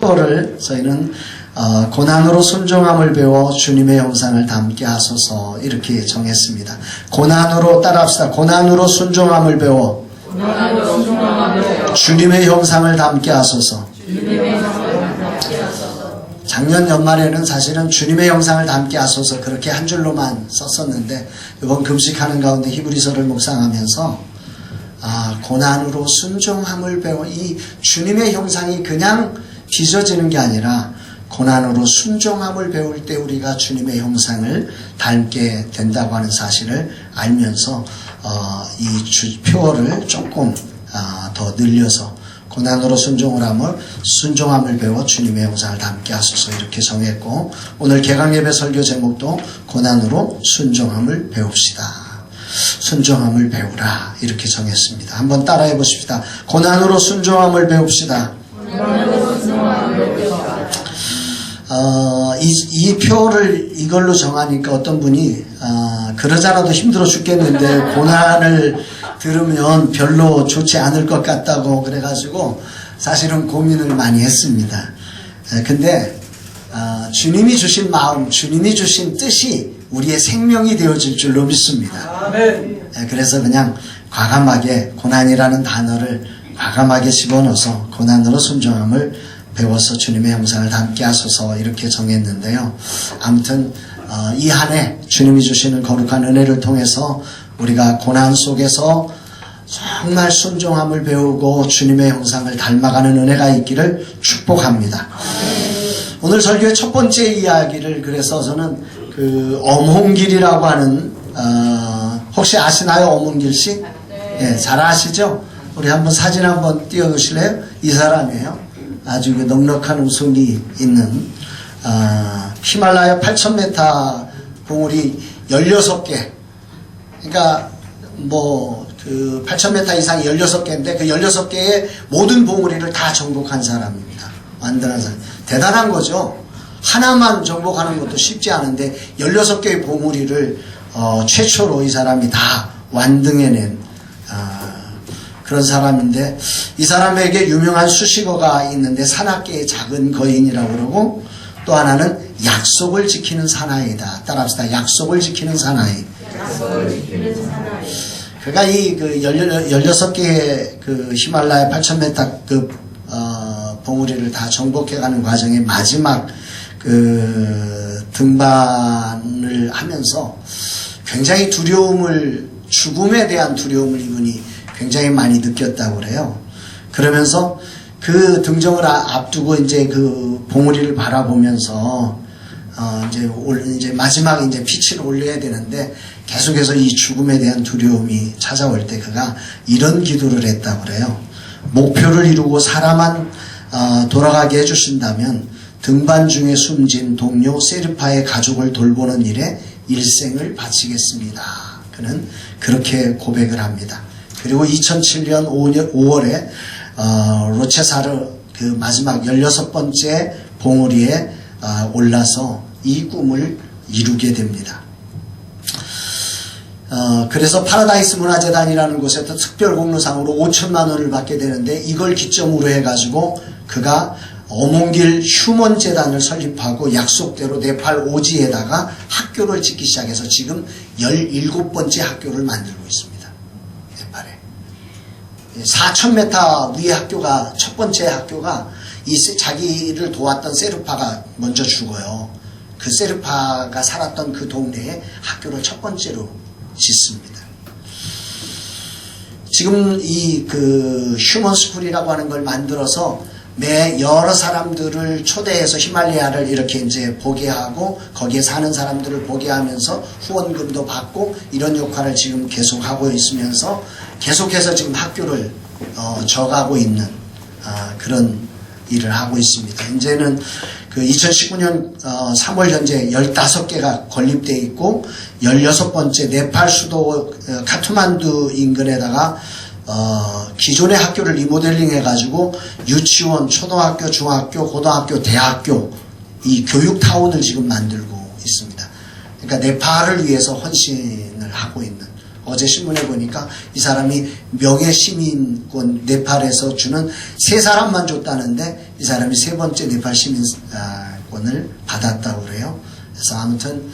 표어를 저희는 고난으로 순종함을 배워 주님의 형상을 담게 하소서 이렇게 정했습니다. 고난으로 따라합시다. 고난으로 순종함을 배워 주님의 형상을 담게 하소서. 작년 연말에는 사실은 주님의 형상을 담게 하소서 그렇게 한 줄로만 썼었는데 이번 금식하는 가운데 히브리서를 묵상하면서 고난으로 순종함을 배워 이 주님의 형상이 그냥 빚어지는 게 아니라 고난으로 순종함을 배울 때 우리가 주님의 형상을 닮게 된다고 하는 사실을 알면서 이 표어를 조금 더 늘려서 고난으로 순종함을 배워 주님의 형상을 담게 하소서 이렇게 정했고, 오늘 개강예배 설교 제목도 고난으로 순종함을 배웁시다. 순종함을 배우라 이렇게 정했습니다. 한번 따라해 보십시다. 고난으로 순종함을 배웁시다. 이 표를 이걸로 정하니까 어떤 분이 그러자라도 힘들어 죽겠는데 고난을 들으면 별로 좋지 않을 것 같다고 그래가지고 사실은 고민을 많이 했습니다. 근데 주님이 주신 마음, 주님이 주신 뜻이 우리의 생명이 되어질 줄로 믿습니다. 그래서 그냥 과감하게 고난이라는 단어를 과감하게 집어넣어서 고난으로 순종함을 배워서 주님의 형상을 담게 하소서 이렇게 정했는데요. 아무튼 이 한 해 주님이 주시는 거룩한 은혜를 통해서 우리가 고난 속에서 정말 순종함을 배우고 주님의 형상을 닮아가는 은혜가 있기를 축복합니다. 오늘 설교의 첫 번째 이야기를 그래서 저는 그 엄홍길이라고 하는 혹시 아시나요? 엄홍길씨? 네, 잘 아시죠? 우리 한번 사진 한번 띄워주실래요? 이 사람이에요. 아주 넉넉한 웃음이 있는 히말라야 8,000m 봉우리 16개, 그러니까 그 8,000m 이상이 16개인데 그 16개의 모든 봉우리를 다 정복한 사람입니다. 완전한 사람. 대단한 거죠. 하나만 정복하는 것도 쉽지 않은데 16개의 봉우리를 최초로 이 사람이 다 완등해낸 그런 사람인데, 이 사람에게 유명한 수식어가 있는데 산악계의 작은 거인이라고 그러고, 또 하나는 약속을 지키는 사나이다. 따라합시다. 약속을 지키는 사나이. 그가 이 16개의 그 히말라야 8,000m급 봉우리를 다 정복해가는 과정의 마지막 그 등반을 하면서 굉장히 죽음에 대한 두려움을 이분이 굉장히 많이 느꼈다고 그래요. 그러면서 그 등정을 앞두고 이제 그 봉우리를 바라보면서 이제 마지막 이제 피치를 올려야 되는데 계속해서 이 죽음에 대한 두려움이 찾아올 때 그가 이런 기도를 했다고 그래요. 목표를 이루고 사람만 돌아가게 해주신다면 등반 중에 숨진 동료 세르파의 가족을 돌보는 일에 일생을 바치겠습니다. 그는 그렇게 고백을 합니다. 그리고 2007년 5월에 로체사르 그 마지막 16번째 봉우리에 올라서 이 꿈을 이루게 됩니다. 그래서 파라다이스 문화재단이라는 곳에서 특별 공로상으로 5천만 원을 받게 되는데, 이걸 기점으로 해가지고 그가 엄홍길 휴먼재단을 설립하고 약속대로 네팔 오지에다가 학교를 짓기 시작해서 지금 17번째 학교를 만들고 있습니다. 4,000m 위의 학교가, 첫 번째 학교가 자기를 도왔던 세르파가 먼저 죽어요. 그 세르파가 살았던 그 동네에 학교를 첫 번째로 짓습니다. 지금 그 휴먼 스쿨이라고 하는 걸 만들어서 매 여러 사람들을 초대해서 히말라야를 이렇게 이제 보게 하고 거기에 사는 사람들을 보게 하면서 후원금도 받고 이런 역할을 지금 계속 하고 있으면서 계속해서 지금 학교를 져가고 있는 그런 일을 하고 있습니다. 이제는 그 2019년 3월 현재 15개가 건립되어 있고 16번째 네팔 수도 카트만두 인근에다가 기존의 학교를 리모델링 해가지고 유치원, 초등학교, 중학교, 고등학교, 대학교 이 교육타운을 지금 만들고 있습니다. 그러니까 네팔을 위해서 헌신을 하고 있는 어제 신문에 보니까 이 사람이 명예시민권 네팔에서 주는 3사람만 줬다는데 이 사람이 3번째 네팔 시민권을 받았다고 그래요. 그래서 아무튼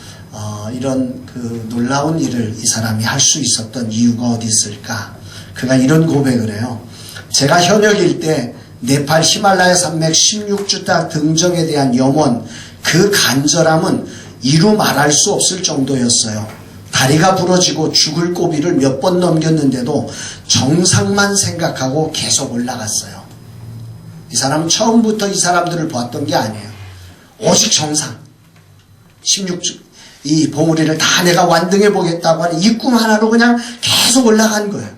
이런 그 놀라운 일을 이 사람이 할 수 있었던 이유가 어디 있을까? 그가 이런 고백을 해요. 제가 현역일 때 네팔 히말라야 산맥 16주타 등정에 대한 염원, 그 간절함은 이루 말할 수 없을 정도였어요. 다리가 부러지고 죽을 고비를 몇 번 넘겼는데도 정상만 생각하고 계속 올라갔어요. 이 사람은 처음부터 이 사람들을 보았던 게 아니에요. 오직 정상. 16주, 이 봉우리를 다 내가 완등해 보겠다고 하는 이 꿈 하나로 그냥 계속 올라간 거예요.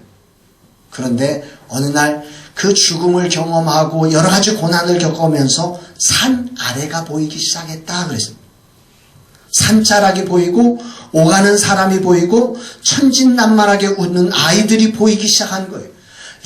그런데 어느 날 그 죽음을 경험하고 여러 가지 고난을 겪으면서 산 아래가 보이기 시작했다 그랬습니다. 산자락이 보이고 오가는 사람이 보이고 천진난만하게 웃는 아이들이 보이기 시작한 거예요.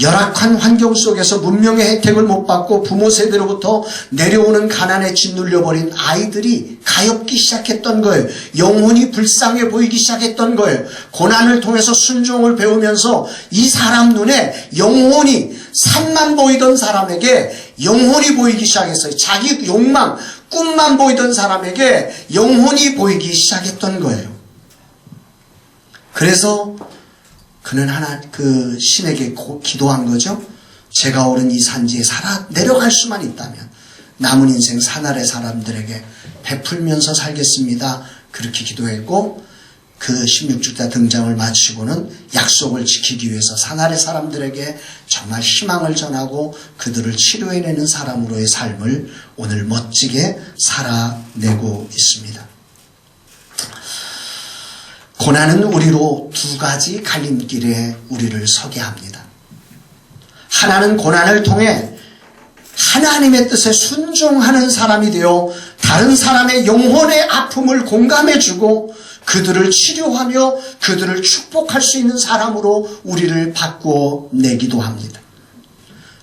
열악한 환경 속에서 문명의 혜택을 못 받고 부모 세대로부터 내려오는 가난에 짓눌려버린 아이들이 가엾기 시작했던 거예요. 영혼이 불쌍해 보이기 시작했던 거예요. 고난을 통해서 순종을 배우면서 이 사람 눈에 영혼이, 산만 보이던 사람에게 영혼이 보이기 시작했어요. 자기 욕망, 꿈만 보이던 사람에게 영혼이 보이기 시작했던 거예요. 그래서 그는 그 신에게 기도한 거죠. 제가 오른 이 산지에 내려갈 수만 있다면 남은 인생 산 아래 사람들에게 베풀면서 살겠습니다. 그렇게 기도했고 그 16주타 등장을 마치고는 약속을 지키기 위해서 산 아래 사람들에게 정말 희망을 전하고 그들을 치료해내는 사람으로의 삶을 오늘 멋지게 살아내고 있습니다. 고난은 우리로 2가지 갈림길에 우리를 서게 합니다. 하나는 고난을 통해 하나님의 뜻에 순종하는 사람이 되어 다른 사람의 영혼의 아픔을 공감해주고 그들을 치료하며 그들을 축복할 수 있는 사람으로 우리를 바꿔내기도 합니다.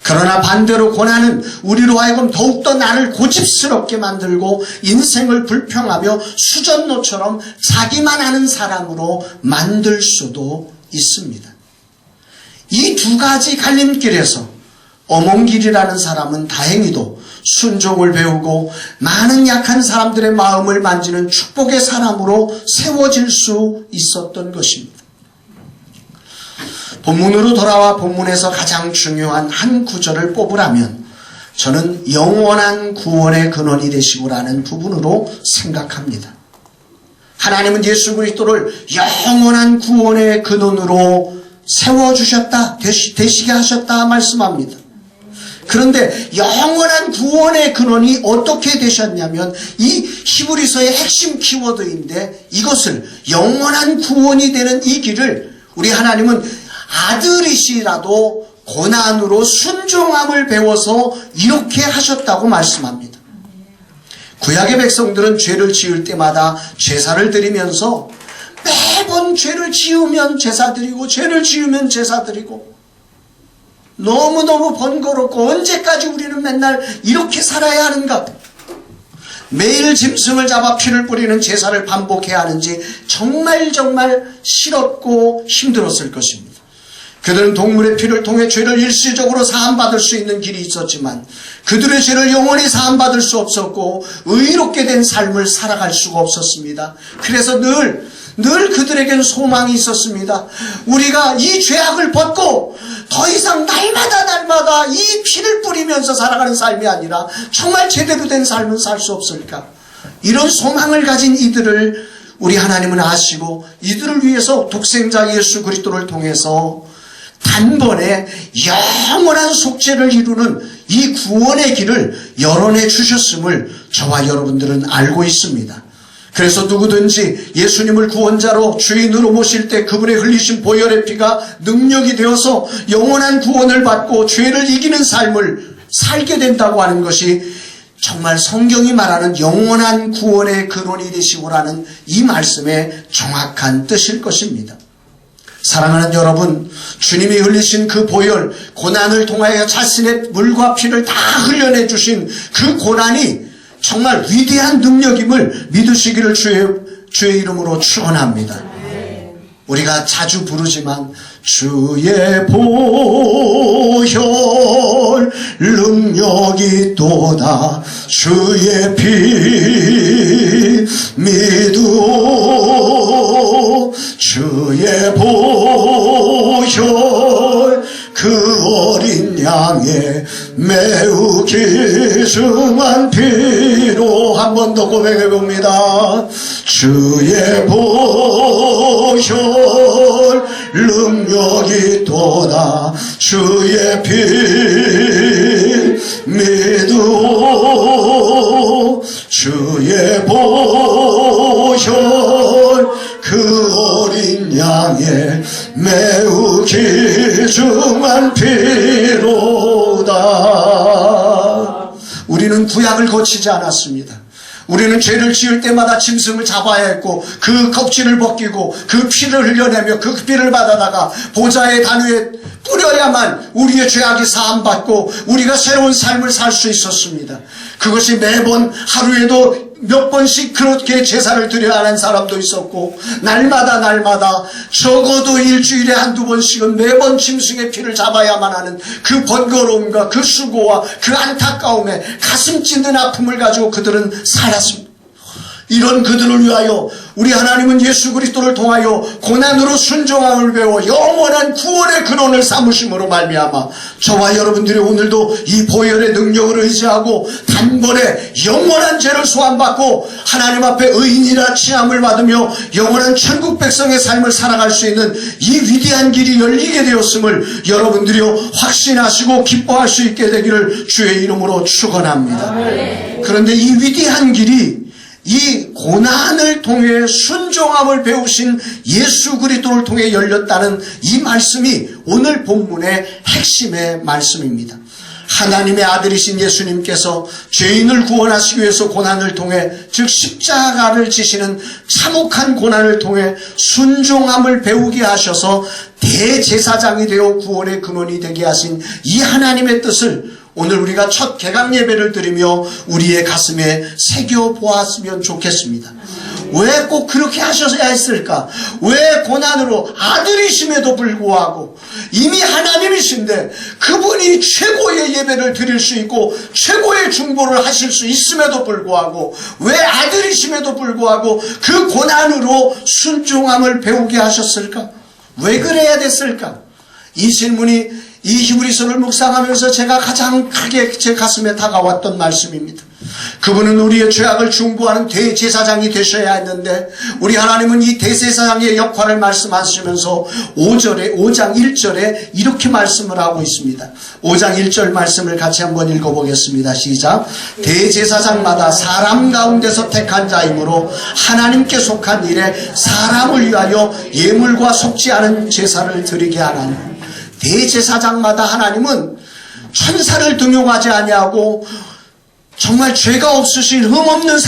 그러나 반대로 고난은 우리로 하여금 더욱더 나를 고집스럽게 만들고 인생을 불평하며 수전노처럼 자기만 아는 사람으로 만들 수도 있습니다. 이 2가지 갈림길에서 어몽길이라는 사람은 다행히도 순종을 배우고 많은 약한 사람들의 마음을 만지는 축복의 사람으로 세워질 수 있었던 것입니다. 본문으로 돌아와 본문에서 가장 중요한 한 구절을 뽑으라면 저는 영원한 구원의 근원이 되시고라는 부분으로 생각합니다. 하나님은 예수 그리스도를 영원한 구원의 근원으로 세워주셨다, 되시게 하셨다 말씀합니다. 그런데 영원한 구원의 근원이 어떻게 되셨냐면 이 히브리서의 핵심 키워드인데 이것을 영원한 구원이 되는 이 길을 우리 하나님은 아들이시라도 고난으로 순종함을 배워서 이렇게 하셨다고 말씀합니다. 구약의 백성들은 죄를 지을 때마다 제사를 드리면서 매번 죄를 지으면 제사 드리고 죄를 지으면 제사 드리고 너무너무 번거롭고 언제까지 우리는 맨날 이렇게 살아야 하는가? 매일 짐승을 잡아 피를 뿌리는 제사를 반복해야 하는지 정말 싫었고 힘들었을 것입니다. 그들은 동물의 피를 통해 죄를 일시적으로 사함받을 수 있는 길이 있었지만 그들의 죄를 영원히 사함받을 수 없었고 의롭게 된 삶을 살아갈 수가 없었습니다. 그래서 늘 그들에겐 소망이 있었습니다. 우리가 이 죄악을 벗고 더 이상 날마다 이 피를 뿌리면서 살아가는 삶이 아니라 정말 제대로 된 삶은 살 수 없을까? 이런 소망을 가진 이들을 우리 하나님은 아시고 이들을 위해서 독생자 예수 그리스도를 통해서 단번에 영원한 속죄를 이루는 이 구원의 길을 열어내 주셨음을 저와 여러분들은 알고 있습니다. 그래서 누구든지 예수님을 구원자로 주인으로 모실 때 그분의 흘리신 보혈의 피가 능력이 되어서 영원한 구원을 받고 죄를 이기는 삶을 살게 된다고 하는 것이 정말 성경이 말하는 영원한 구원의 근원이 되시고라는 이 말씀의 정확한 뜻일 것입니다. 사랑하는 여러분, 주님이 흘리신 그 보혈, 고난을 통하여 자신의 물과 피를 다 흘려내 주신 그 고난이 정말 위대한 능력임을 믿으시기를 주의 이름으로 축원합니다. 우리가 자주 부르지만 주의 보혈 능력이 또다 주의 피 믿어 주의 보혈 그 어린 양의 매우 귀중한 피로 한 번 더 고백해 봅니다. 주의 보혈 능력이 또다 주의 피 믿어 주의 보혈 그 어린 양의 매우 귀중한 피로다. 우리는 구약을 거치지 않았습니다. 우리는 죄를 지을 때마다 짐승을 잡아야 했고 그 껍질을 벗기고 그 피를 흘려내며 그 피를 받아다가 보좌의 단위에 뿌려야만 우리의 죄악이 사함받고 우리가 새로운 삶을 살 수 있었습니다. 그것이 매번 하루에도 몇 번씩 그렇게 제사를 드려야 하는 사람도 있었고 날마다 적어도 일주일에 한두 번씩은 매번 짐승의 피를 잡아야만 하는 그 번거로움과 그 수고와 그 안타까움에 가슴 찢는 아픔을 가지고 그들은 살았습니다. 이런 그들을 위하여 우리 하나님은 예수 그리스도를 통하여 고난으로 순종함을 배워 영원한 구원의 근원을 삼으심으로 말미암아 저와 여러분들이 오늘도 이 보혈의 능력을 의지하고 단번에 영원한 죄를 소환받고 하나님 앞에 의인이라 칭함을 받으며 영원한 천국 백성의 삶을 살아갈 수 있는 이 위대한 길이 열리게 되었음을 여러분들이 확신하시고 기뻐할 수 있게 되기를 주의 이름으로 축원합니다. 그런데 이 위대한 길이 이 고난을 통해 순종함을 배우신 예수 그리스도를 통해 열렸다는 이 말씀이 오늘 본문의 핵심의 말씀입니다. 하나님의 아들이신 예수님께서 죄인을 구원하시기 위해서 고난을 통해 즉 십자가를 지시는 참혹한 고난을 통해 순종함을 배우게 하셔서 대제사장이 되어 구원의 근원이 되게 하신 이 하나님의 뜻을 오늘 우리가 첫 개강 예배를 드리며 우리의 가슴에 새겨보았으면 좋겠습니다. 왜 꼭 그렇게 하셔야 했을까? 왜 고난으로 아들이심에도 불구하고 이미 하나님이신데 그분이 최고의 예배를 드릴 수 있고 최고의 중보를 하실 수 있음에도 불구하고 왜 아들이심에도 불구하고 그 고난으로 순종함을 배우게 하셨을까? 왜 그래야 됐을까? 이 질문이 이 히브리서를 묵상하면서 제가 가장 크게 제 가슴에 다가왔던 말씀입니다. 그분은 우리의 죄악을 중보하는 대제사장이 되셔야 했는데 우리 하나님은 이 대제사장의 역할을 말씀하시면서 5장 1절에 이렇게 말씀을 하고 있습니다. 5장 1절 말씀을 같이 한번 읽어보겠습니다. 시작. 대제사장마다 사람 가운데서 택한 자이므로 하나님께 속한 일에 사람을 위하여 예물과 속지 않은 제사를 드리게 하나니 대제사장마다 하나님은 천사를 등용하지 아니하고 정말 죄가 없으신 흠없는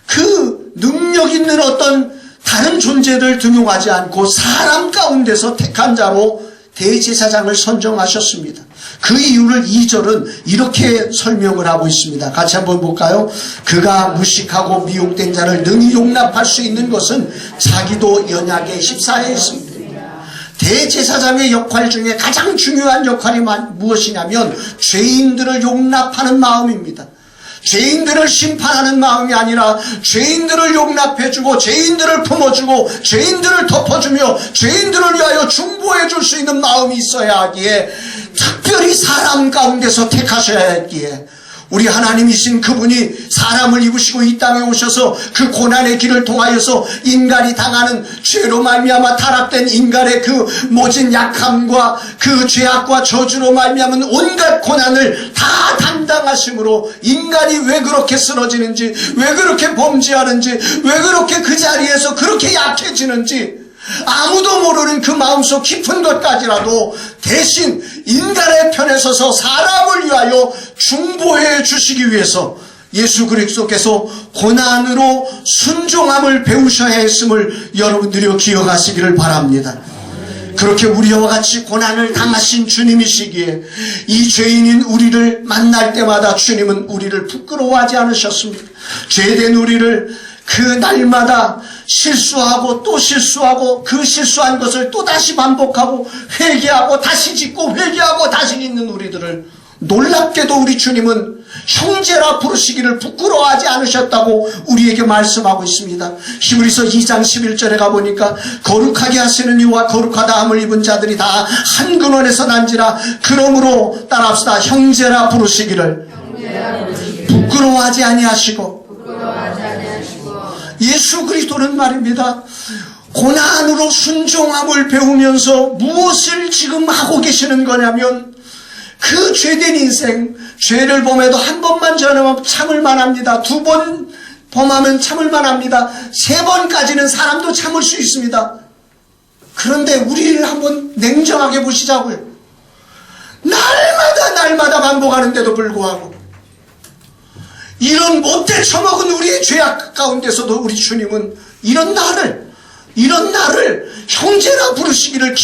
그 능력 있는 어떤 다른 존재를 등용하지 않고 사람 가운데서 택한 자로 대제사장을 선정하셨습니다. 그 이유를 2절은 이렇게 설명을 하고 있습니다. 같이 한번 볼까요? 그가 무식하고 미혹된 자를 능히 용납할 수 있는 것은 자기도 연약에 휩싸여 있습니다. 대제사장의 역할 중에 가장 중요한 역할이 무엇이냐면 죄인들을 용납하는 마음입니다. 죄인들을 심판하는 마음이 아니라 죄인들을 용납해주고 죄인들을 품어주고 죄인들을 덮어주며 죄인들을 위하여 중보해 줄 수 있는 마음이 있어야 하기에 특별히 사람 가운데서 택하셔야 했기에 우리 하나님이신 그분이 사람을 입으시고 이 땅에 오셔서 그 고난의 길을 통하여서 인간이 당하는 죄로 말미암아 타락된 인간의 그 모진 약함과 그 죄악과 저주로 말미암은 온갖 고난을 다 담당하심으로 인간이 왜 그렇게 쓰러지는지 왜 그렇게 범죄하는지 왜 그렇게 그 자리에서 그렇게 약해지는지 아무도 모르는 그 마음속 깊은 것까지라도 대신 인간의 편에 서서 사람을 위하여 중보해 주시기 위해서 예수 그리스도께서 고난으로 순종함을 배우셔야 했음을 여러분들이 기억하시기를 바랍니다. 그렇게 우리와 같이 고난을 당하신 주님이시기에 이 죄인인 우리를 만날 때마다 주님은 우리를 부끄러워하지 않으셨습니다. 죄된 우리를 그 날마다 실수하고 또 실수하고 그 실수한 것을 또 다시 반복하고 회개하고 다시 짓고 회개하고 다시 짓는 우리들을 놀랍게도 우리 주님은 형제라 부르시기를 부끄러워하지 않으셨다고 우리에게 말씀하고 있습니다. 히브리서 2장 11절에 가보니까 거룩하게 하시는 이와 거룩하다함을 입은 자들이 다 한 근원에서 난지라 그러므로 따라합시다. 형제라 부르시기를 부끄러워하지 아니하시고 예수 그리스도는 말입니다. 고난으로 순종함을 배우면서 무엇을 지금 하고 계시는 거냐면 그 죄된 인생, 죄를 범해도 한 번만 전하면 참을 만합니다. 두 번 범하면 참을 만합니다. 세 번까지는 사람도 참을 수 있습니다. 그런데 우리를 한번 냉정하게 보시자고요. 날마다 반복하는데도 불구하고 이런 못돼 처먹은 우리의 죄악 가운데서도 우리 주님은 이런 나를 형제라 부르시기를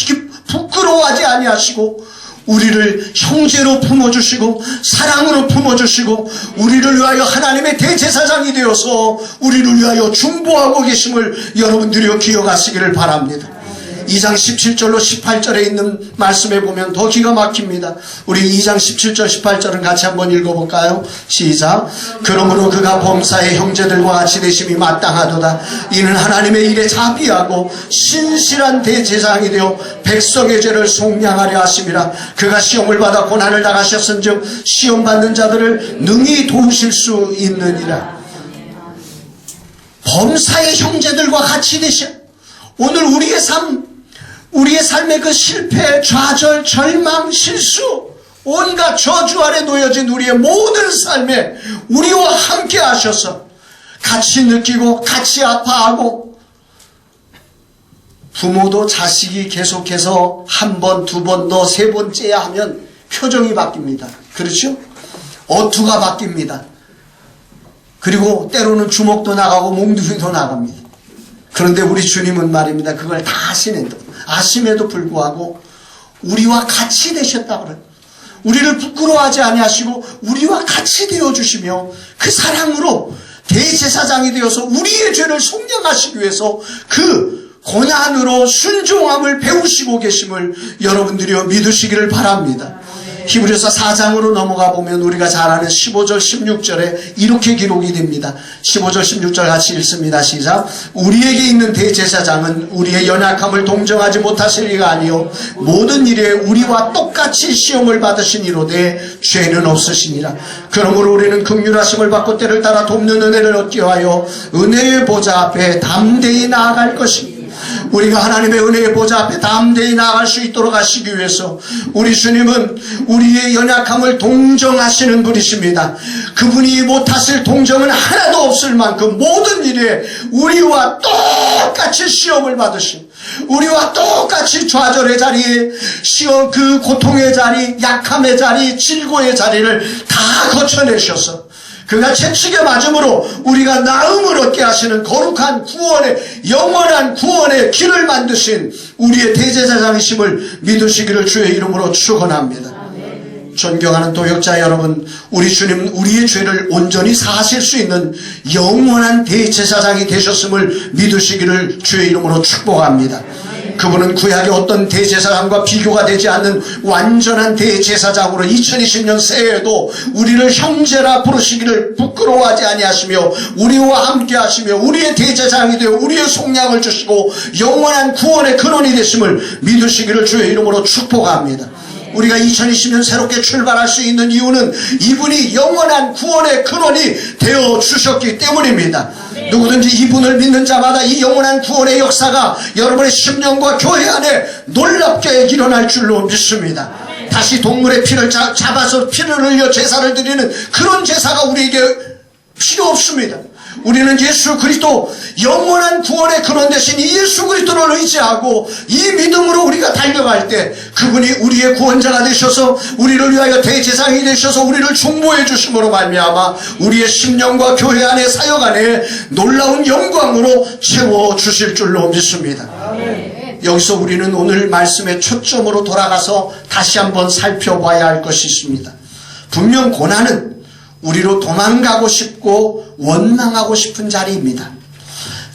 부끄러워하지 아니하시고 우리를 형제로 품어주시고 사랑으로 품어주시고 우리를 위하여 하나님의 대제사장이 되어서 우리를 위하여 중보하고 계심을 여러분들이 기억하시기를 바랍니다. 2장 17절로 18절에 있는 말씀에 보면 더 기가 막힙니다. 우리 2장 17절 18절은 같이 한번 읽어볼까요? 시작. 그러므로 그가 범사의 형제들과 같이 되심이 마땅하도다. 이는 하나님의 일에 자비하고 신실한 대제사장이 되어 백성의 죄를 속량하려 하심이라. 그가 시험을 받아 고난을 당하셨은즉 시험 받는 자들을 능히 도우실 수 있느니라. 범사의 형제들과 같이 되셔. 오늘 우리의 삶의 그 실패, 좌절, 절망, 실수, 온갖 저주 아래 놓여진 우리의 모든 삶에 우리와 함께 하셔서 같이 느끼고 같이 아파하고 부모도 자식이 계속해서 한 번, 두 번, 너 세 번째야 하면 표정이 바뀝니다. 그렇죠? 어투가 바뀝니다. 그리고 때로는 주먹도 나가고 몽둥이도 나갑니다. 그런데 우리 주님은 말입니다. 그걸 다 아심에도 불구하고 우리와 같이 되셨다고 그래요. 우리를 부끄러워하지 아니하시고 우리와 같이 되어주시며 그 사랑으로 대제사장이 되어서 우리의 죄를 속량하시기 위해서 그 고난으로 순종함을 배우시고 계심을 여러분들이 믿으시기를 바랍니다. 히브리서 4장으로 넘어가 보면 우리가 잘 아는 15절 16절에 이렇게 기록이 됩니다. 15절 16절 같이 읽습니다. 시작. 우리에게 있는 대제사장은 우리의 연약함을 동정하지 못하실 리가 아니요 모든 일에 우리와 똑같이 시험을 받으신 이로되 죄는 없으시니라. 그러므로 우리는 긍휼하심을 받고 때를 따라 돕는 은혜를 얻기 위하여 은혜의 보좌 앞에 담대히 나아갈 것입니다. 우리가 하나님의 은혜의 보좌 앞에 담대히 나아갈 수 있도록 하시기 위해서 우리 주님은 우리의 연약함을 동정하시는 분이십니다. 그분이 못하실 동정은 하나도 없을 만큼 모든 일에 우리와 똑같이 시험을 받으신, 우리와 똑같이 좌절의 자리에 그 고통의 자리, 약함의 자리, 질고의 자리를 다 거쳐내셔서 그가 채찍에 맞음으로 우리가 나음을 얻게 하시는 거룩한 구원의, 영원한 구원의 길을 만드신 우리의 대제사장이심을 믿으시기를 주의 이름으로 축원합니다. 존경하는 도역자 여러분, 우리 주님 우리의 죄를 온전히 사하실 수 있는 영원한 대제사장이 되셨음을 믿으시기를 주의 이름으로 축복합니다. 그분은 구약의 어떤 대제사장과 비교가 되지 않는 완전한 대제사장으로 2020년 새해에도 우리를 형제라 부르시기를 부끄러워하지 아니하시며 우리와 함께 하시며 우리의 대제사장이 되어 우리의 속량을 주시고 영원한 구원의 근원이 되심을 믿으시기를 주의 이름으로 축복합니다. 우리가 2020년 새롭게 출발할 수 있는 이유는 이분이 영원한 구원의 근원이 되어 주셨기 때문입니다. 누구든지 이분을 믿는 자마다 이 영원한 구원의 역사가 여러분의 심령과 교회 안에 놀랍게 일어날 줄로 믿습니다. 다시 동물의 피를 잡아서 피를 흘려 제사를 드리는 그런 제사가 우리에게 필요 없습니다. 우리는 예수 그리스도 영원한 구원의 근원 되신 이 예수 그리스도를 의지하고 이 믿음으로 우리가 달려갈 때 그분이 우리의 구원자가 되셔서 우리를 위하여 대제사장이 되셔서 우리를 중보해 주심으로 말미암아 우리의 심령과 교회 안에 사역 안에 놀라운 영광으로 채워주실 줄로 믿습니다. 여기서 우리는 오늘 말씀의 초점으로 돌아가서 다시 한번 살펴봐야 할 것이 있습니다. 분명 고난은 우리로 도망가고 싶고 원망하고 싶은 자리입니다.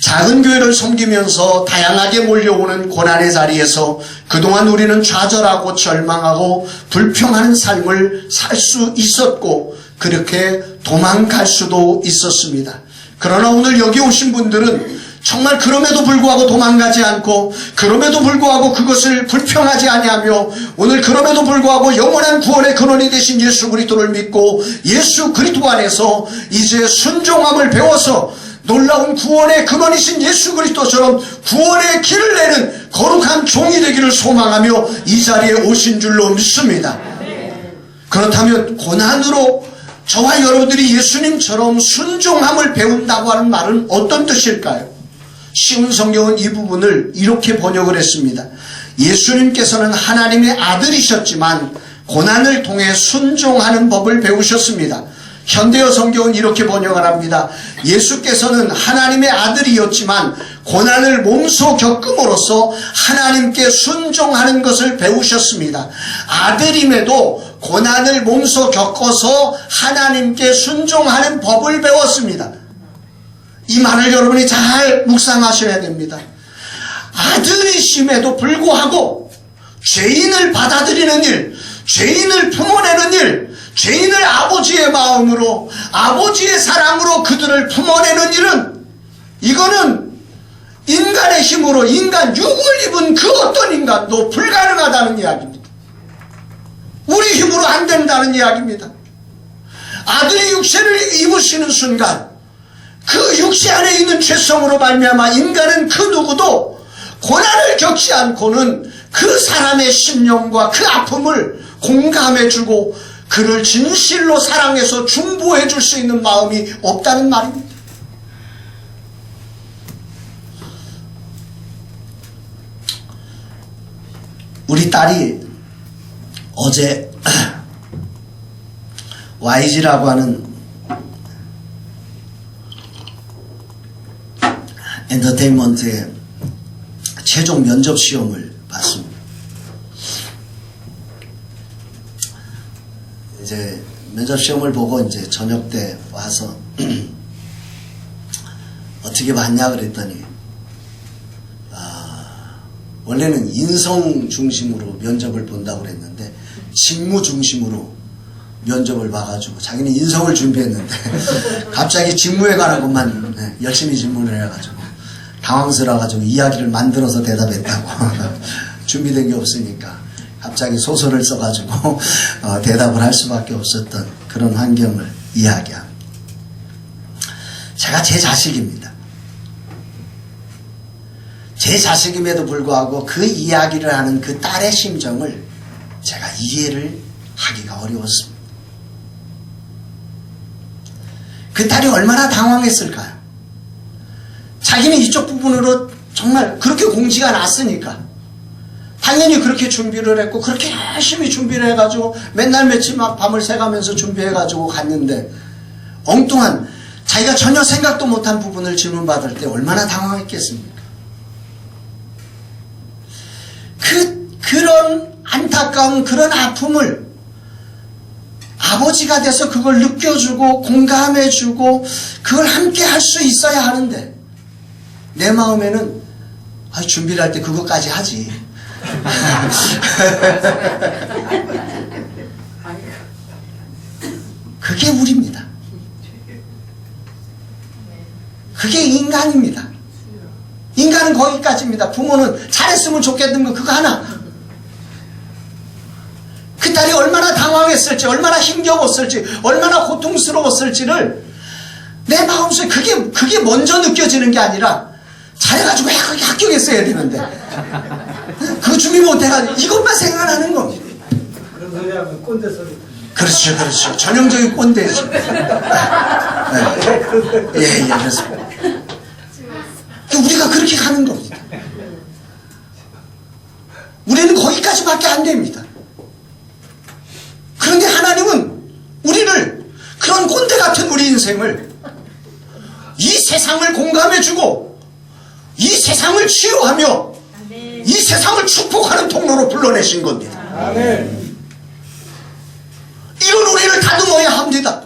작은 교회를 섬기면서 다양하게 몰려오는 고난의 자리에서 그동안 우리는 좌절하고 절망하고 불평하는 삶을 살 수 있었고 그렇게 도망갈 수도 있었습니다. 그러나 오늘 여기 오신 분들은 정말 그럼에도 불구하고 도망가지 않고 그럼에도 불구하고 그것을 불평하지 아니하며 오늘 그럼에도 불구하고 영원한 구원의 근원이 되신 예수 그리스도를 믿고 예수 그리스도 안에서 이제 순종함을 배워서 놀라운 구원의 근원이신 예수 그리스도처럼 구원의 길을 내는 거룩한 종이 되기를 소망하며 이 자리에 오신 줄로 믿습니다. 그렇다면 고난으로 저와 여러분들이 예수님처럼 순종함을 배운다고 하는 말은 어떤 뜻일까요? 쉬운 성경은 이 부분을 이렇게 번역을 했습니다. 예수님께서는 하나님의 아들이셨지만 고난을 통해 순종하는 법을 배우셨습니다. 현대어 성경은 이렇게 번역을 합니다. 예수께서는 하나님의 아들이었지만 고난을 몸소 겪음으로써 하나님께 순종하는 것을 배우셨습니다. 아들임에도 고난을 몸소 겪어서 하나님께 순종하는 법을 배웠습니다. 이 말을 여러분이 잘 묵상하셔야 됩니다. 아들이심에도 불구하고 죄인을 받아들이는 일, 죄인을 품어내는 일, 죄인을 아버지의 마음으로 아버지의 사랑으로 그들을 품어내는 일은 이거는 인간의 힘으로 인간 육을 입은 그 어떤 인간도 불가능하다는 이야기입니다. 우리 힘으로 안 된다는 이야기입니다. 아들이 육체를 입으시는 순간 그 육체 안에 있는 죄성으로 말미암아 인간은 그 누구도 고난을 겪지 않고는 그 사람의 심령과 그 아픔을 공감해주고 그를 진실로 사랑해서 중보해 줄 수 있는 마음이 없다는 말입니다. 우리 딸이 어제 YG라고 하는 엔터테인먼트의 최종 면접 시험을 봤습니다. 이제 면접 시험을 보고 이제 저녁 때 와서 어떻게 봤냐 그랬더니 원래는 인성 중심으로 면접을 본다고 그랬는데 직무 중심으로 면접을 봐가지고 자기는 인성을 준비했는데 갑자기 직무에 관한 것만 열심히 질문을 해가지고 당황스러워가지고 이야기를 만들어서 대답했다고 준비된 게 없으니까 갑자기 소설을 써가지고 대답을 할 수밖에 없었던 그런 환경을 이야기합니다. 제가 제 자식입니다. 제 자식임에도 불구하고 그 이야기를 하는 그 딸의 심정을 제가 이해를 하기가 어려웠습니다. 그 딸이 얼마나 당황했을까요? 자기는 이쪽 부분으로 정말 그렇게 공지가 났으니까 당연히 그렇게 준비를 했고 그렇게 열심히 준비를 해가지고 맨날 며칠 막 밤을 새가면서 준비해가지고 갔는데 엉뚱한 자기가 전혀 생각도 못한 부분을 질문받을 때 얼마나 당황했겠습니까? 그런 안타까운 그런 아픔을 아버지가 돼서 그걸 느껴주고 공감해주고 그걸 함께 할 수 있어야 하는데 내 마음에는 준비를 할 때 그것까지 하지. 그게 우리입니다. 그게 인간입니다. 인간은 거기까지입니다. 부모는 잘했으면 좋겠는 거 그거 하나. 그 딸이 얼마나 당황했을지 얼마나 힘겨웠을지 얼마나 고통스러웠을지를 내 마음속에 그게 먼저 느껴지는 게 아니라 잘해가지고 합격했어야 되는데 그거 준비 못해가지고 이것만 생각하는 겁니다. 그런 소리 하면 꼰대 소리. 그렇죠. 전형적인 꼰대죠. 예, 그렇습니다. 우리가 그렇게 가는 겁니다. 우리는 거기까지밖에 안 됩니다. 그런데 하나님은 우리를 그런 꼰대 같은 우리 인생을 이 세상을 공감해주고 이 세상을 치유하며 이 세상을 축복하는 통로로 불러내신 겁니다. 이런 우리를 다듬어야 합니다.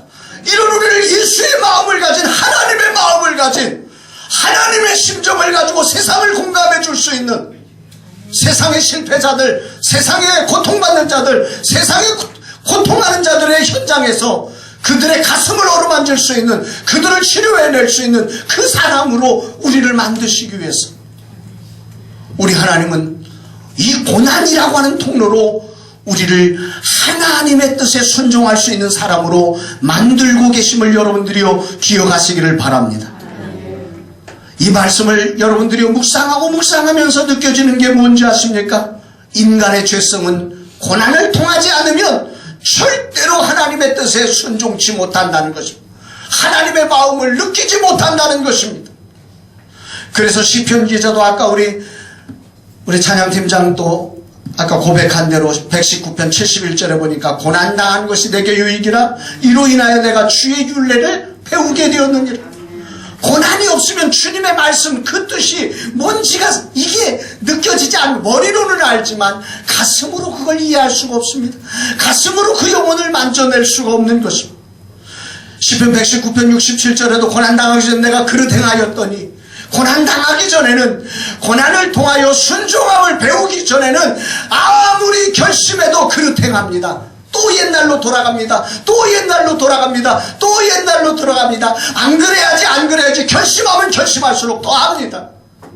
이런 우리를 예수의 마음을 가진 하나님의 마음을 가진 하나님의 심정을 가지고 세상을 공감해 줄 수 있는, 세상의 실패자들, 세상의 고통받는 자들, 세상에 고통하는 자들의 현장에서 그들의 가슴을 어루만질 수 있는, 그들을 치료해낼 수 있는 그 사람으로 우리를 만드시기 위해서 우리 하나님은 이 고난이라고 하는 통로로 우리를 하나님의 뜻에 순종할 수 있는 사람으로 만들고 계심을 여러분들이요 기억하시기를 바랍니다. 이 말씀을 여러분들이 묵상하고 묵상하면서 느껴지는 게 뭔지 아십니까? 인간의 죄성은 고난을 통하지 않으면 절대로 하나님의 뜻에 순종치 못한다는 것입니다. 하나님의 마음을 느끼지 못한다는 것입니다. 그래서 시편 기자도 아까 우리 찬양팀장도 아까 고백한 대로 119편 71절에 보니까 고난당한 것이 내게 유익이라 이로 인하여 내가 주의 율례를 배우게 되었느니라. 고난이 없으면 주님의 말씀 그 뜻이 뭔지가 이게 느껴지지 않고 머리로는 알지만 가슴으로 그걸 이해할 수가 없습니다. 가슴으로 그 영혼을 만져낼 수가 없는 것입니다. 시편 119편 67절에도 고난당하기 전에 내가 그릇 행하였더니, 고난당하기 전에는, 고난을 통하여 순종함을 배우기 전에는 아무리 결심해도 그릇 행합니다. 또 옛날로 돌아갑니다. 또 옛날로 돌아갑니다. 또 옛날로 돌아갑니다. 안 그래야지 안 그래야지 결심하면 결심할수록 더 합니다.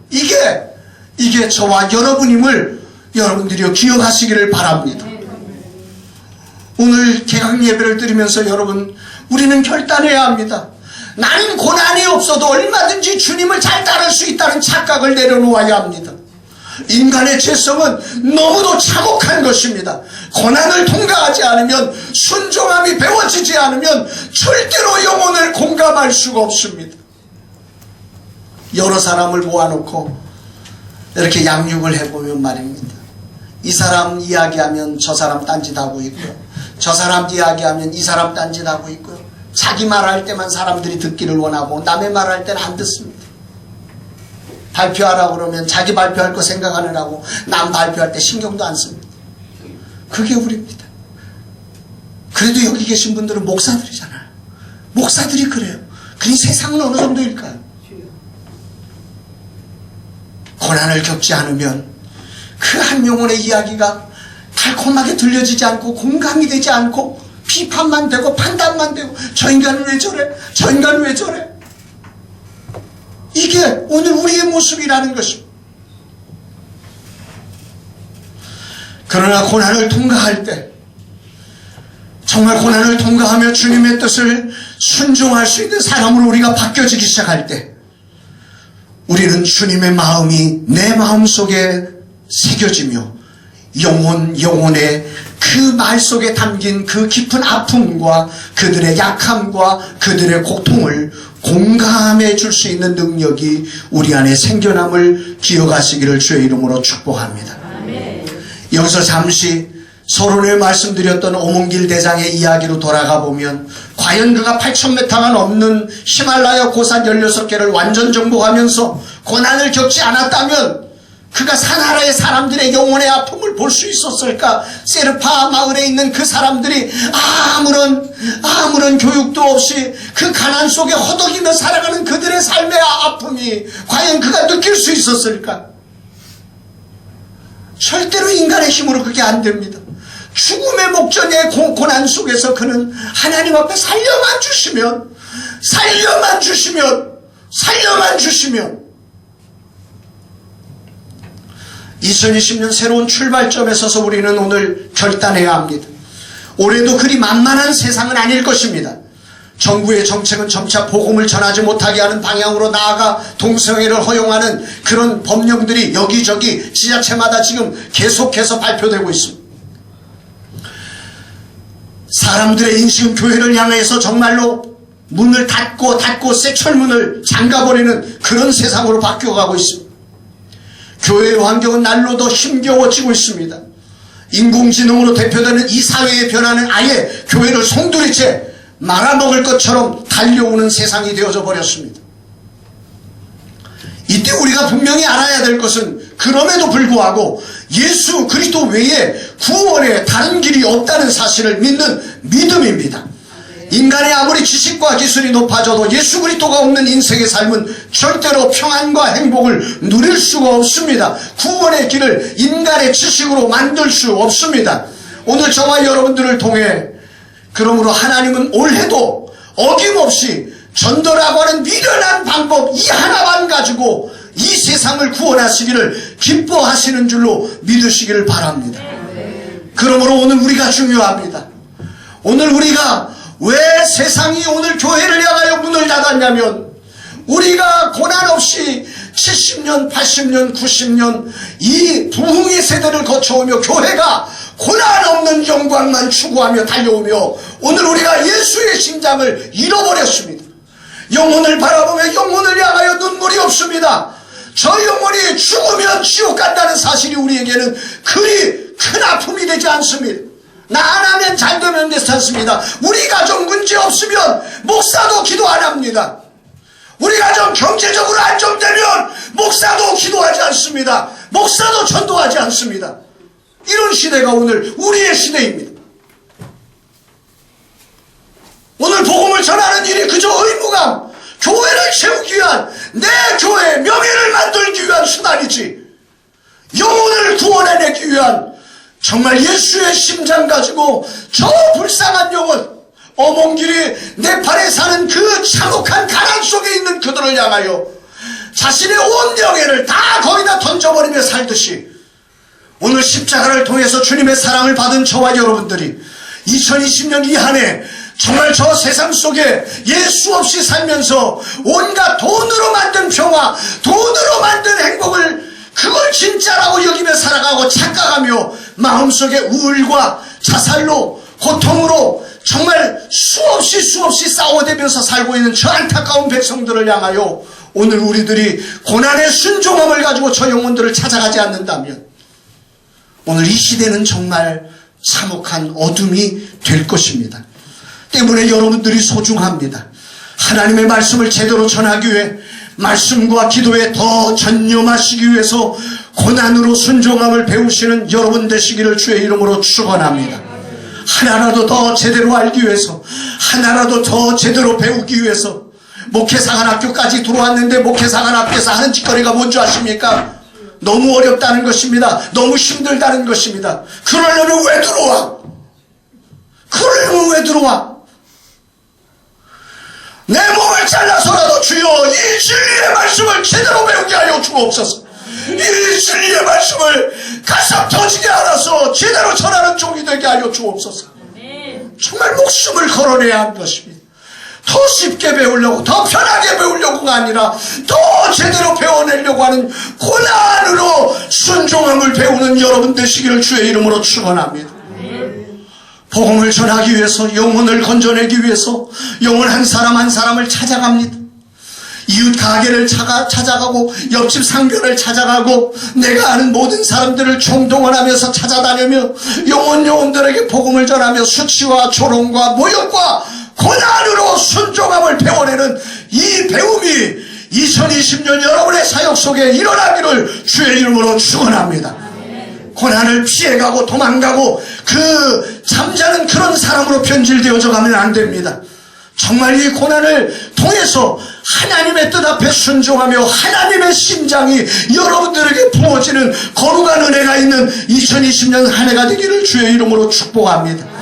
이게 저와 여러분임을 여러분들이 기억하시기를 바랍니다. 오늘 개강 예배를 드리면서 여러분, 우리는 결단해야 합니다. 나는 고난이 없어도 얼마든지 주님을 잘 따를 수 있다는 착각을 내려놓아야 합니다. 인간의 죄성은 너무도 참혹한 것입니다. 고난을 통과하지 않으면, 순종함이 배워지지 않으면 절대로 영혼을 공감할 수가 없습니다. 여러 사람을 모아놓고 이렇게 양육을 해보면 말입니다. 이 사람 이야기하면 저 사람 딴짓하고 있고요, 저 사람 이야기하면 이 사람 딴짓하고 있고요, 자기 말할 때만 사람들이 듣기를 원하고 남의 말할 때는 안 듣습니다. 발표하라고 그러면 자기 발표할 거 생각하느라고 남 발표할 때 신경도 안 씁니다. 그게 우리입니다. 그래도 여기 계신 분들은 목사들이잖아요. 목사들이 그래요. 그러니 세상은 어느 정도일까요? 고난을 겪지 않으면 그 한 영혼의 이야기가 달콤하게 들려지지 않고 공감이 되지 않고 비판만 되고 판단만 되고, 저 인간은 왜 저래? 저 인간은 왜 저래? 이게 오늘 우리의 모습이라는 것입니다. 그러나 고난을 통과할 때, 정말 고난을 통과하며 주님의 뜻을 순종할 수 있는 사람으로 우리가 바뀌어지기 시작할 때, 우리는 주님의 마음이 내 마음속에 새겨지며 영혼의 그 말 속에 담긴 그 깊은 아픔과 그들의 약함과 그들의 고통을 공감해 줄 수 있는 능력이 우리 안에 생겨남을 기억하시기를 주의 이름으로 축복합니다. 아멘. 여기서 잠시 서론에 말씀드렸던 오문길 대장의 이야기로 돌아가 보면, 과연 그가 8,000m가 넘는 히말라야 고산 16개를 완전 정복하면서 고난을 겪지 않았다면 그가 사나라의 사람들의 영혼의 아픔을 볼 수 있었을까? 세르파 마을에 있는 그 사람들이 아무런 교육도 없이 그 가난 속에 허덕이며 살아가는 그들의 삶의 아픔이 과연 그가 느낄 수 있었을까? 절대로 인간의 힘으로 그게 안 됩니다. 죽음의 목전의 고난 속에서 그는 하나님 앞에 살려만 주시면 2020년 새로운 출발점에 서서 우리는 오늘 결단해야 합니다. 올해도 그리 만만한 세상은 아닐 것입니다. 정부의 정책은 점차 복음을 전하지 못하게 하는 방향으로 나아가 동성애를 허용하는 그런 법령들이 여기저기 지자체마다 지금 계속해서 발표되고 있습니다. 사람들의 인식은 교회를 향해서 정말로 문을 닫고 쇠철문을 잠가버리는 그런 세상으로 바뀌어가고 있습니다. 교회의 환경은 날로 더 힘겨워지고 있습니다. 인공지능으로 대표되는 이 사회의 변화는 아예 교회를 송두리째 말아먹을 것처럼 달려오는 세상이 되어져 버렸습니다. 이때 우리가 분명히 알아야 될 것은, 그럼에도 불구하고 예수 그리스도 외에 구원에 다른 길이 없다는 사실을 믿는 믿음입니다. 인간이 아무리 지식과 기술이 높아져도 예수 그리스도가 없는 인생의 삶은 절대로 평안과 행복을 누릴 수가 없습니다. 구원의 길을 인간의 지식으로 만들 수 없습니다. 오늘 저와 여러분들을 통해 그러므로 하나님은 올해도 어김없이 전도라고 하는 미련한 방법 이 하나만 가지고 이 세상을 구원하시기를 기뻐하시는 줄로 믿으시기를 바랍니다. 그러므로 오늘 우리가 중요합니다. 오늘 우리가 왜 세상이 오늘 교회를 향하여 문을 닫았냐면 우리가 고난 없이 70년, 80년, 90년 이 부흥의 세대를 거쳐오며 교회가 고난 없는 영광만 추구하며 달려오며 오늘 우리가 예수의 심장을 잃어버렸습니다. 영혼을 바라보며 영혼을 향하여 눈물이 없습니다. 저 영혼이 죽으면 지옥 간다는 사실이 우리에게는 그리 큰 아픔이 되지 않습니다. 나 안 하면 잘 되면 괜찮습니다. 우리 가정 문제 없으면 목사도 기도 안 합니다. 우리 가정 경제적으로 안정되면 목사도 기도하지 않습니다. 목사도 전도하지 않습니다. 이런 시대가 오늘 우리의 시대입니다. 오늘 복음을 전하는 일이 그저 의무감, 교회를 세우기 위한 내 교회의 명예를 만들기 위한 수단이지 영혼을 구원해내기 위한 정말 예수의 심장 가지고 저 불쌍한 영혼 어몽길이 네팔에 사는 그 참혹한 가난 속에 있는 그들을 향하여 자신의 온 명예를 다 거기다 던져버리며 살듯이 오늘 십자가를 통해서 주님의 사랑을 받은 저와 여러분들이 2020년 이 한 해 정말 저 세상 속에 예수 없이 살면서 온갖 돈으로 만든 평화, 돈으로 만든 행복을 그걸 진짜라고 여기며 살아가고 착각하며 마음속에 우울과 자살로 고통으로 정말 수없이 싸워대면서 살고 있는 저 안타까운 백성들을 향하여 오늘 우리들이 고난의 순종함을 가지고 저 영혼들을 찾아가지 않는다면 오늘 이 시대는 정말 참혹한 어둠이 될 것입니다. 때문에 여러분들이 소중합니다. 하나님의 말씀을 제대로 전하기 위해 말씀과 기도에 더 전념하시기 위해서 고난으로 순종함을 배우시는 여러분 되시기를 주의 이름으로 축원합니다. 하나라도 더 제대로 알기 위해서 하나라도 더 제대로 배우기 위해서 목회사관학교까지 들어왔는데 목회사관학교에서 하는 짓거리가 뭔지 아십니까? 너무 어렵다는 것입니다. 너무 힘들다는 것입니다. 그러려면 왜 들어와? 그러려면 왜 들어와? 내 몸을 잘라서라도 주여 이 진리의 말씀을 제대로 배우게 하여 주옵소서. 이 진리의 말씀을 가슴 터지게 알아서 제대로 전하는 종이 되게 하여 주옵소서. 정말 목숨을 걸어내야 하는 것입니다. 더 쉽게 배우려고 더 편하게 배우려고가 아니라 더 제대로 배워내려고 하는 고난으로 순종함을 배우는 여러분 되시기를 주의 이름으로 축원합니다. 복음을 전하기 위해서 영혼을 건져내기 위해서 영혼 한 사람 한 사람을 찾아갑니다. 이웃 가게를 찾아가고 옆집 상견을 찾아가고 내가 아는 모든 사람들을 총동원하면서 찾아다니며 영혼들에게 복음을 전하며 수치와 조롱과 모욕과 고난으로 순종함을 배워내는 이 배움이 2020년 여러분의 사역 속에 일어나기를 주의 이름으로 축원합니다. 고난을 피해가고 도망가고 그 잠자는 그런 사람으로 변질되어져 가면 안 됩니다. 정말 이 고난을 통해서 하나님의 뜻 앞에 순종하며 하나님의 심장이 여러분들에게 부어지는 거룩한 은혜가 있는 2020년 한 해가 되기를 주의 이름으로 축복합니다.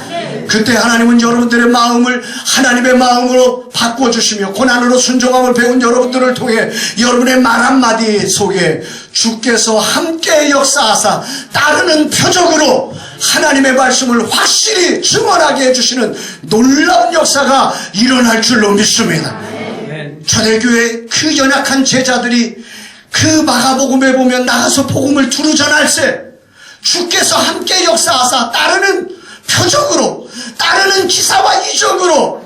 그때 하나님은 여러분들의 마음을 하나님의 마음으로 바꿔주시며 고난으로 순종함을 배운 여러분들을 통해 여러분의 말 한마디 속에 주께서 함께 역사하사 따르는 표적으로 하나님의 말씀을 확실히 증언하게 해주시는 놀라운 역사가 일어날 줄로 믿습니다. 초대교회 그 연약한 제자들이 그 마가복음에 보면 나가서 복음을 두루 전할세 주께서 함께 역사하사 따르는 표적으로 따르는 기사와 이적으로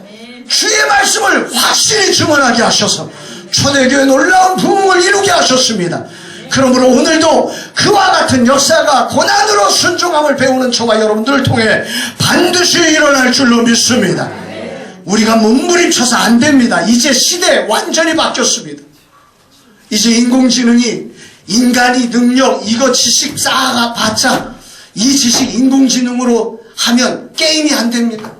주의 말씀을 확실히 증언하게 하셔서 초대교회 놀라운 부흥을 이루게 하셨습니다. 그러므로 오늘도 그와 같은 역사가 고난으로 순종함을 배우는 저와 여러분들을 통해 반드시 일어날 줄로 믿습니다. 우리가 몸부림쳐서 안 됩니다. 이제 시대 완전히 바뀌었습니다. 이제 인공지능이 인간이 능력 이거 지식 쌓아봤자 이 지식 인공지능으로 하면 게임이 안 됩니다.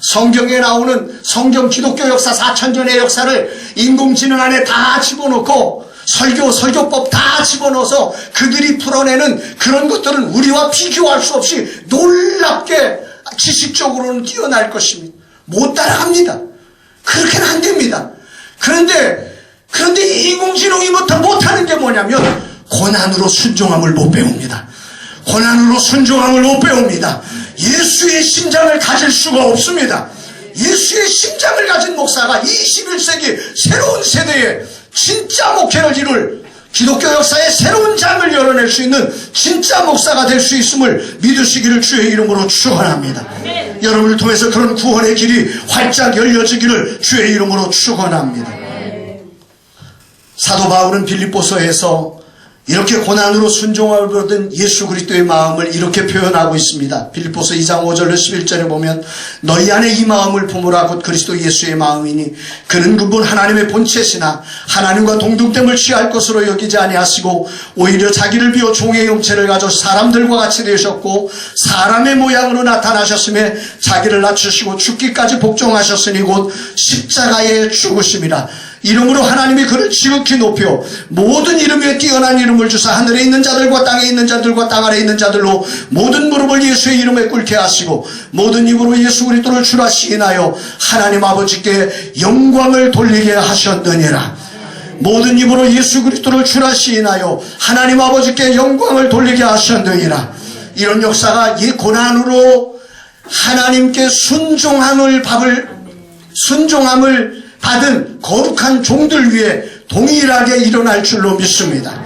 성경에 나오는 성경 기독교 역사 4000년의 역사를 인공지능 안에 다 집어넣고 설교법 다 집어넣어서 그들이 풀어내는 그런 것들은 우리와 비교할 수 없이 놀랍게 지식적으로는 뛰어날 것입니다. 못 따라갑니다. 그렇게는 안 됩니다. 그런데 이 인공지능이 못하는 게 뭐냐면 고난으로 순종함을 못 배웁니다. 고난으로 순종함을 못 배웁니다. 예수의 심장을 가질 수가 없습니다. 예수의 심장을 가진 목사가 21세기 새로운 세대에 진짜 목회를 이룰 기독교 역사의 새로운 장을 열어낼 수 있는 진짜 목사가 될 수 있음을 믿으시기를 주의 이름으로 축원합니다. 여러분을 통해서 그런 구원의 길이 활짝 열려지기를 주의 이름으로 축원합니다. 사도 바울은 빌립보서에서 이렇게 고난으로 순종함을 배우던 예수 그리스도의 마음을 이렇게 표현하고 있습니다. 빌립보서 2장 5절로 11절에 보면 너희 안에 이 마음을 품으라 곧 그리스도 예수의 마음이니 그는 근본 하나님의 본체시나 하나님과 동등됨을 취할 것으로 여기지 아니하시고 오히려 자기를 비워 종의 형체를 가져 사람들과 같이 되셨고 사람의 모양으로 나타나셨음에 자기를 낮추시고 죽기까지 복종하셨으니 곧 십자가에 죽으심이라. 이름으로 하나님이 그를 지극히 높여 모든 이름 위에 뛰어난 이름을 주사 하늘에 있는 자들과 땅에 있는 자들과 땅 아래에 있는 자들로 모든 무릎을 예수의 이름에 꿇게 하시고 모든 입으로 예수 그리스도를 주라 시인하여 하나님 아버지께 영광을 돌리게 하셨느니라. 모든 입으로 예수 그리스도를 주라 시인하여 하나님 아버지께 영광을 돌리게 하셨느니라. 이런 역사가 이 고난으로 하나님께 순종함을 받은 거룩한 종들 위해 동일하게 일어날 줄로 믿습니다.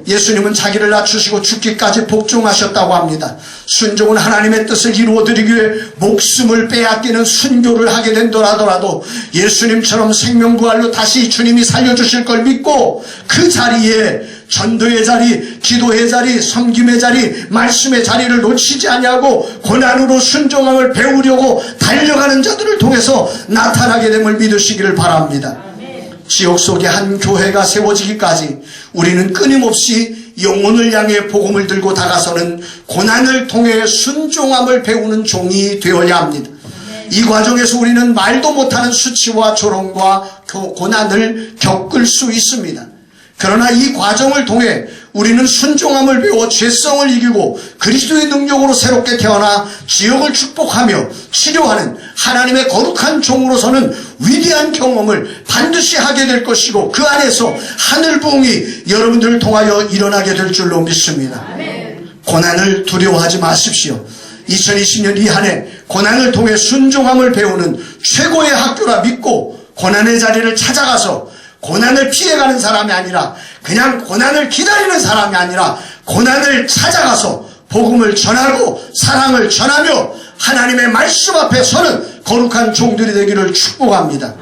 예수님은 자기를 낮추시고 죽기까지 복종하셨다고 합니다. 순종은 하나님의 뜻을 이루어드리기 위해 목숨을 빼앗기는 순교를 하게 된다더라도 예수님처럼 생명부활로 다시 주님이 살려주실 걸 믿고 그 자리에 전도의 자리, 기도의 자리, 섬김의 자리, 말씀의 자리를 놓치지 아니하고 고난으로 순종함을 배우려고 달려가는 자들을 통해서 나타나게 됨을 믿으시기를 바랍니다. 지역 속에 한 교회가 세워지기까지 우리는 끊임없이 영혼을 향해 복음을 들고 다가서는 고난을 통해 순종함을 배우는 종이 되어야 합니다. 이 과정에서 우리는 말도 못하는 수치와 조롱과 고난을 겪을 수 있습니다. 그러나 이 과정을 통해 우리는 순종함을 배워 죄성을 이기고 그리스도의 능력으로 새롭게 태어나 지역을 축복하며 치료하는 하나님의 거룩한 종으로서는 위대한 경험을 반드시 하게 될 것이고 그 안에서 하늘 부흥이 여러분들을 통하여 일어나게 될 줄로 믿습니다. 고난을 두려워하지 마십시오. 2020년 이 한 해 고난을 통해 순종함을 배우는 최고의 학교라 믿고 고난의 자리를 찾아가서 고난을 피해가는 사람이 아니라 그냥 고난을 기다리는 사람이 아니라 고난을 찾아가서 복음을 전하고 사랑을 전하며 하나님의 말씀 앞에 서는 거룩한 종들이 되기를 축복합니다.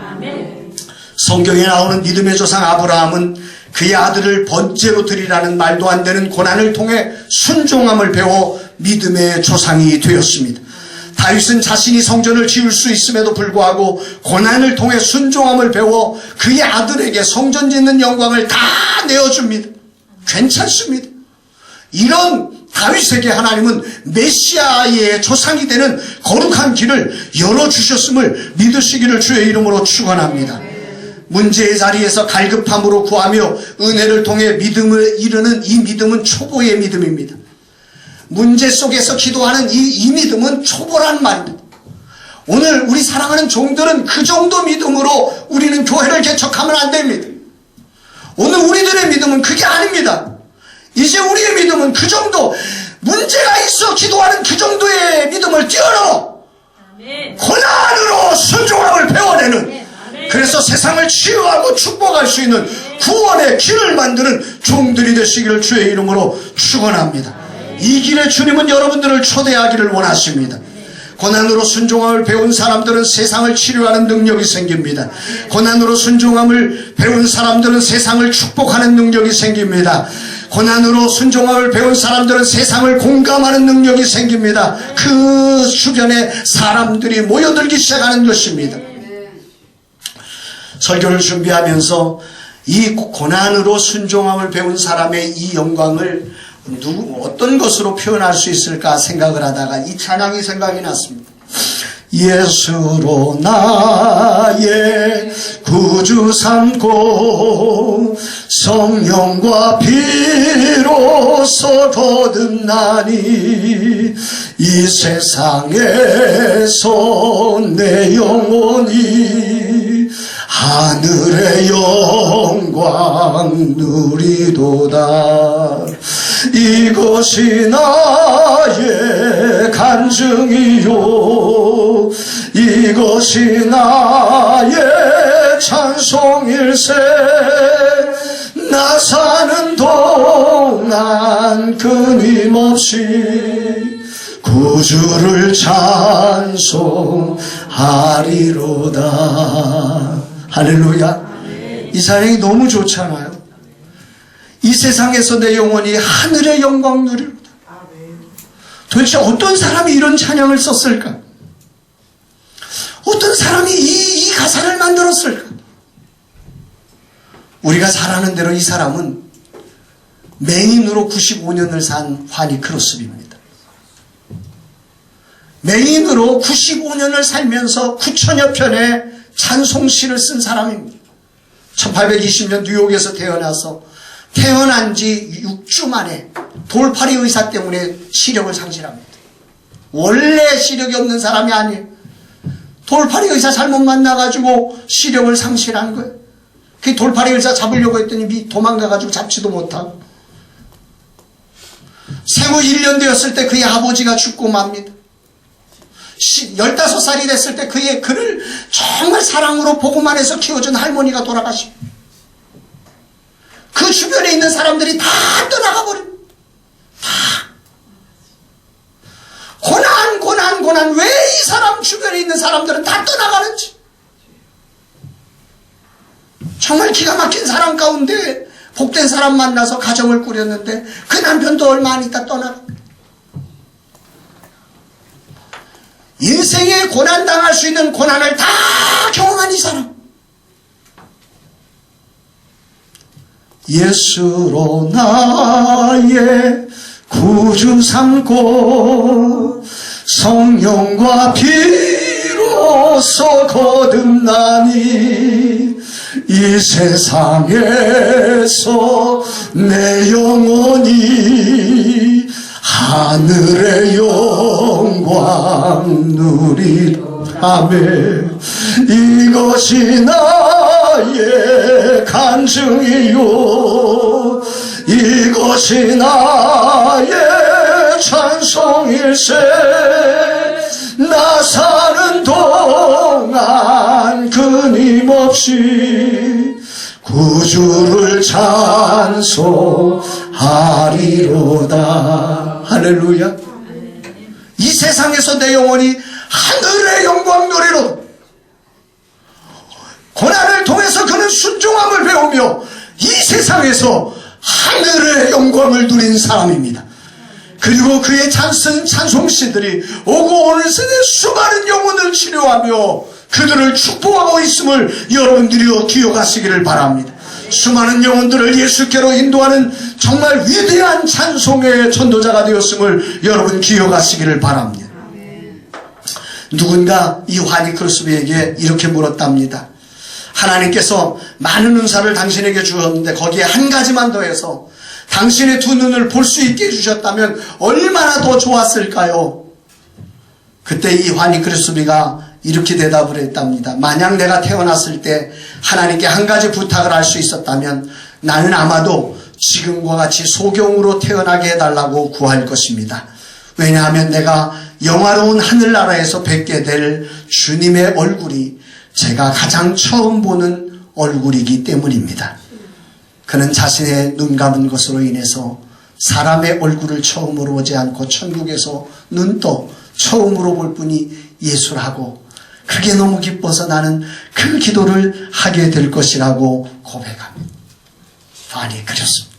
성경에 나오는 믿음의 조상 아브라함은 그의 아들을 번제로 드리라는 말도 안 되는 고난을 통해 순종함을 배워 믿음의 조상이 되었습니다. 다윗은 자신이 성전을 지을 수 있음에도 불구하고 고난을 통해 순종함을 배워 그의 아들에게 성전 짓는 영광을 다 내어줍니다. 괜찮습니다. 이런 다윗에게 하나님은 메시아의 조상이 되는 거룩한 길을 열어주셨음을 믿으시기를 주의 이름으로 축원합니다. 문제의 자리에서 갈급함으로 구하며 은혜를 통해 믿음을 이루는 이 믿음은 초보의 믿음입니다. 문제 속에서 기도하는 이 믿음은 초보란 말입니다. 오늘 우리 사랑하는 종들은 그 정도 믿음으로 우리는 교회를 개척하면 안 됩니다. 오늘 우리들의 믿음은 그게 아닙니다. 이제 우리의 믿음은 그 정도 문제가 있어 기도하는 그 정도의 믿음을 뛰어넘어 고난으로 순종함을 배워내는 그래서 세상을 치유하고 축복할 수 있는 구원의 길을 만드는 종들이 되시기를 주의 이름으로 축원합니다. 이 길에 주님은 여러분들을 초대하기를 원하십니다. 고난으로 순종함을 배운 사람들은 세상을 치료하는 능력이 생깁니다. 고난으로 순종함을 배운 사람들은 세상을 축복하는 능력이 생깁니다. 고난으로 순종함을 배운 사람들은 세상을 공감하는 능력이 생깁니다. 그 주변에 사람들이 모여들기 시작하는 것입니다. 설교를 준비하면서 이 고난으로 순종함을 배운 사람의 이 영광을 어떤 것으로 표현할 수 있을까 생각을 하다가 이 찬양이 생각이 났습니다. 예수로 나의 구주 삼고 성령과 피로서 거듭나니 이 세상에서 내 영혼이 하늘의 영광 누리도다. 이것이 나의 간증이요 이것이 나의 찬송일세. 나 사는 동안 끊임없이 구주를 찬송하리로다. 할렐루야. 이 찬양이 너무 좋잖아요. 이 세상에서 내 영혼이 하늘의 영광 누리로다. 도대체 어떤 사람이 이런 찬양을 썼을까? 어떤 사람이 이 가사를 만들었을까? 우리가 잘 아는 대로 이 사람은 맹인으로 95년을 산 환희 크루스비입니다. 맹인으로 95년을 살면서 9천여 편의 찬송시를 쓴 사람입니다. 1820년 뉴욕에서 태어나서 태어난 지 6주 만에 돌팔이 의사 때문에 시력을 상실합니다. 원래 시력이 없는 사람이 아니에요. 돌팔이 의사 잘못 만나가지고 시력을 상실한 거예요. 그 돌팔이 의사 잡으려고 했더니 도망가가지고 잡지도 못하고. 생후 1년 되었을 때 그의 아버지가 죽고 맙니다. 15살이 됐을 때 그를 정말 사랑으로 보고만 해서 키워준 할머니가 돌아가시고 그 주변에 있는 사람들이 다 떠나가 버립니다. 다. 고난 왜 이 사람 주변에 있는 사람들은 다 떠나가는지. 정말 기가 막힌 사람 가운데 복된 사람 만나서 가정을 꾸렸는데 그 남편도 얼마 안 있다 떠나가. 인생에 고난당할 수 있는 고난을 다 경험한 이 사람. 예수로 나의 구주 삼고 성령과 피로서 거듭나니 이 세상에서 내 영혼이 하늘의 영광 누리라며 이것이 나의 간증이요 이것이 나의 찬송일세. 나 사는 동안 끊임없이 구주를 찬송하리로다. 할렐루야. 이 세상에서 내 영혼이 하늘의 영광 누리로. 고난을 통해서 그는 순종함을 배우며 이 세상에서 하늘의 영광을 누린 사람입니다. 그리고 그의 찬송시들이 오고 오는 세대 수많은 영혼을 치료하며 그들을 축복하고 있음을 여러분들이 기억하시기를 바랍니다. 수많은 영혼들을 예수께로 인도하는 정말 위대한 찬송의 전도자가 되었음을 여러분 기억하시기를 바랍니다. 누군가 이 환희 크루스비에게 이렇게 물었답니다. 하나님께서 많은 은사를 당신에게 주었는데 거기에 한 가지만 더해서 당신의 두 눈을 볼 수 있게 해주셨다면 얼마나 더 좋았을까요? 그때 이 환희 크루스비가 이렇게 대답을 했답니다. 만약 내가 태어났을 때 하나님께 한 가지 부탁을 할 수 있었다면 나는 아마도 지금과 같이 소경으로 태어나게 해달라고 구할 것입니다. 왜냐하면 내가 영화로운 하늘나라에서 뵙게 될 주님의 얼굴이 제가 가장 처음 보는 얼굴이기 때문입니다. 그는 자신의 눈 감은 것으로 인해서 사람의 얼굴을 처음으로 보지 않고 천국에서 눈떠 처음으로 볼 분이 예수라고 그게 너무 기뻐서 나는 그 기도를 하게 될 것이라고 고백합니다. 환희 그렸습니다.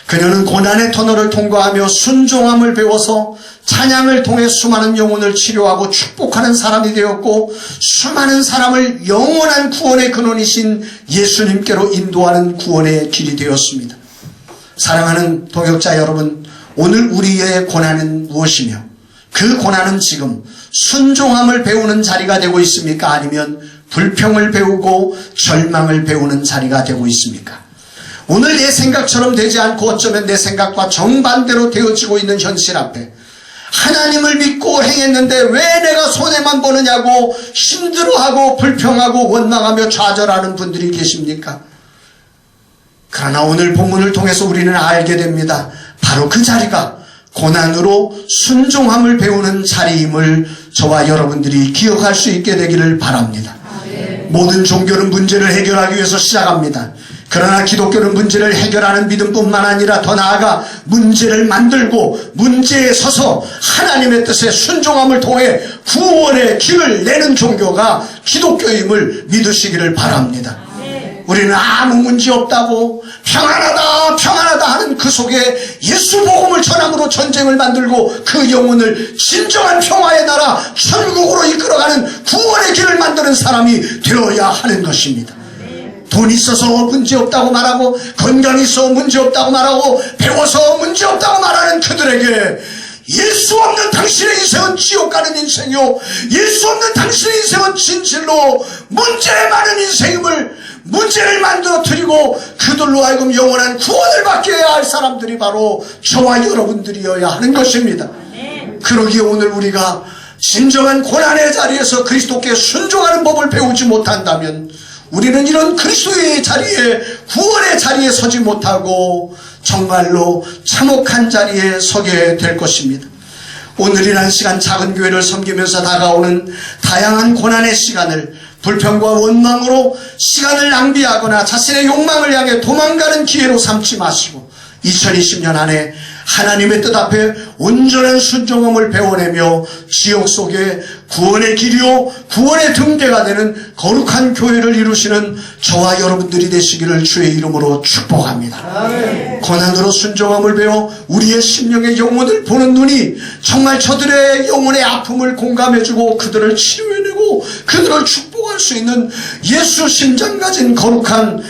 그녀는 고난의 터널을 통과하며 순종함을 배워서 찬양을 통해 수많은 영혼을 치료하고 축복하는 사람이 되었고 수많은 사람을 영원한 구원의 근원이신 예수님께로 인도하는 구원의 길이 되었습니다. 사랑하는 동역자 여러분, 오늘 우리의 고난은 무엇이며 그 고난은 지금 순종함을 배우는 자리가 되고 있습니까? 아니면 불평을 배우고 절망을 배우는 자리가 되고 있습니까? 오늘 내 생각처럼 되지 않고 어쩌면 내 생각과 정반대로 되어지고 있는 현실 앞에 하나님을 믿고 행했는데 왜 내가 손해만 보느냐고 힘들어하고 불평하고 원망하며 좌절하는 분들이 계십니까? 그러나 오늘 본문을 통해서 우리는 알게 됩니다. 바로 그 자리가 고난으로 순종함을 배우는 자리임을 저와 여러분들이 기억할 수 있게 되기를 바랍니다. 모든 종교는 문제를 해결하기 위해서 시작합니다. 그러나 기독교는 문제를 해결하는 믿음뿐만 아니라 더 나아가 문제를 만들고 문제에 서서 하나님의 뜻에 순종함을 통해 구원의 길을 내는 종교가 기독교임을 믿으시기를 바랍니다. 우리는 아무 문제 없다고 평안하다 평안하다 하는 그 속에 예수 복음을 전함으로 전쟁을 만들고 그 영혼을 진정한 평화의 나라 천국으로 이끌어가는 구원의 길을 만드는 사람이 되어야 하는 것입니다. 돈 있어서 문제 없다고 말하고 건강이 있어 문제 없다고 말하고 배워서 문제 없다고 말하는 그들에게 예수 없는 당신의 인생은 지옥 가는 인생이요 예수 없는 당신의 인생은 진실로 문제 많은 인생임을 문제를 만들어뜨리고 그들로 하여금 영원한 구원을 받게 해야 할 사람들이 바로 저와 여러분들이어야 하는 것입니다. 그러기에 오늘 우리가 진정한 고난의 자리에서 그리스도께 순종하는 법을 배우지 못한다면 우리는 이런 그리스도의 자리에 구원의 자리에 서지 못하고 정말로 참혹한 자리에 서게 될 것입니다. 오늘이란 시간 작은 교회를 섬기면서 다가오는 다양한 고난의 시간을 불평과 원망으로 시간을 낭비하거나 자신의 욕망을 향해 도망가는 기회로 삼지 마시고 2020년 안에 하나님의 뜻 앞에 온전한 순종함을 배워내며 지옥 속에 구원의 길이요 구원의 등대가 되는 거룩한 교회를 이루시는 저와 여러분들이 되시기를 주의 이름으로 축복합니다. 아멘. 고난으로 순종함을 배워 우리의 심령의 영혼을 보는 눈이 정말 저들의 영혼의 아픔을 공감해주고 그들을 치료해내고 그들을 축복할 수 있는 예수 심장 가진 거룩한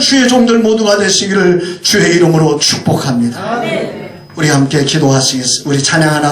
주의 종들 모두가 되시기를 주의 이름으로 축복합니다. 아멘. 우리 함께 기도하시겠습니다. 우리 찬양 하나